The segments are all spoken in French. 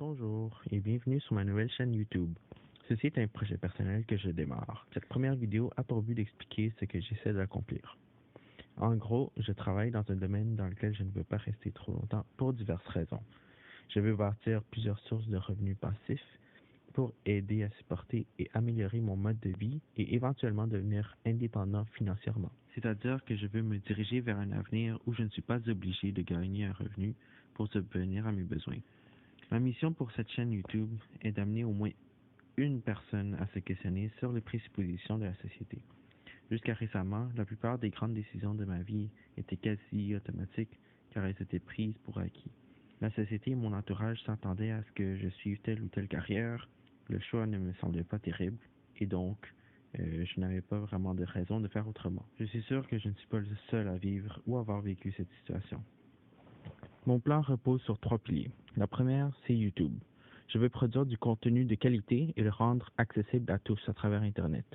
Bonjour et bienvenue sur ma nouvelle chaîne YouTube. Ceci est un projet personnel que je démarre. Cette première vidéo a pour but d'expliquer ce que j'essaie d'accomplir. En gros, je travaille dans un domaine dans lequel je ne veux pas rester trop longtemps pour diverses raisons. Je veux bâtir plusieurs sources de revenus passifs pour aider à supporter et améliorer mon mode de vie et éventuellement devenir indépendant financièrement. C'est-à-dire que je veux me diriger vers un avenir où je ne suis pas obligé de gagner un revenu pour subvenir à mes besoins. Ma mission pour cette chaîne YouTube est d'amener au moins une personne à se questionner sur les présuppositions de la société. Jusqu'à récemment, la plupart des grandes décisions de ma vie étaient quasi automatiques car elles étaient prises pour acquis. La société et mon entourage s'attendaient à ce que je suive telle ou telle carrière. Le choix ne me semblait pas terrible et donc je n'avais pas vraiment de raison de faire autrement. Je suis sûr que je ne suis pas le seul à vivre ou avoir vécu cette situation. Mon plan repose sur 3 piliers. La première, c'est YouTube. Je veux produire du contenu de qualité et le rendre accessible à tous à travers Internet.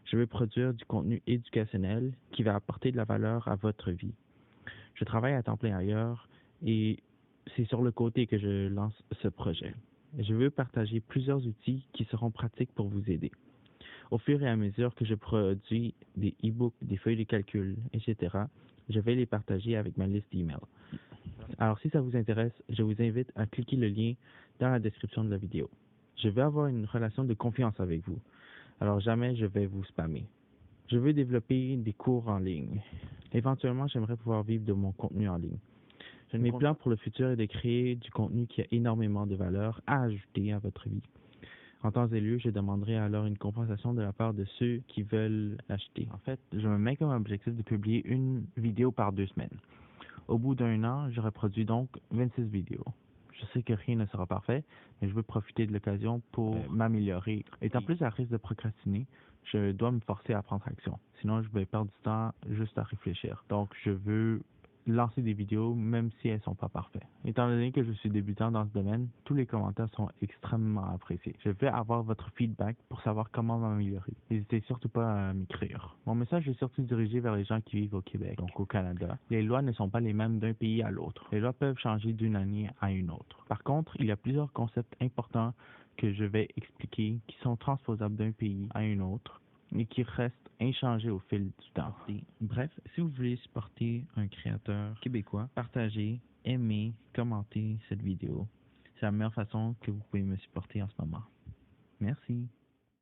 Je veux produire du contenu éducationnel qui va apporter de la valeur à votre vie. Je travaille à temps plein ailleurs et c'est sur le côté que je lance ce projet. Je veux partager plusieurs outils qui seront pratiques pour vous aider. Au fur et à mesure que je produis des e-books, des feuilles de calcul, etc., je vais les partager avec ma liste d'emails. Alors, si ça vous intéresse, je vous invite à cliquer le lien dans la description de la vidéo. Je vais avoir une relation de confiance avec vous, alors jamais je vais vous spammer. Je veux développer des cours en ligne. Éventuellement, j'aimerais pouvoir vivre de mon contenu en ligne. Mes plans pour le futur est de créer du contenu qui a énormément de valeur à ajouter à votre vie. En temps et lieu, je demanderai alors une compensation de la part de ceux qui veulent l'acheter. En fait, je me mets comme objectif de publier une vidéo par 2 semaines. Au bout d'un an, je reproduis donc 26 vidéos. Je sais que rien ne sera parfait, mais je veux profiter de l'occasion pour m'améliorer. Étant plus à risque de procrastiner, je dois me forcer à prendre action. Sinon, je vais perdre du temps juste à réfléchir. Donc, je veux lancer des vidéos même si elles sont pas parfaites. Étant donné que je suis débutant dans ce domaine, tous les commentaires sont extrêmement appréciés. Je vais avoir votre feedback pour savoir comment m'améliorer. N'hésitez surtout pas à m'écrire. Mon message est surtout dirigé vers les gens qui vivent au Québec, donc au Canada. Les lois ne sont pas les mêmes d'un pays à l'autre. Les lois peuvent changer d'une année à une autre. Par contre, il y a plusieurs concepts importants que je vais expliquer qui sont transposables d'un pays à un autre et qui restent inchangés au fil du temps. Bref, si vous voulez supporter un créateur québécois, partagez, aimez, commentez cette vidéo. C'est la meilleure façon que vous pouvez me supporter en ce moment. Merci.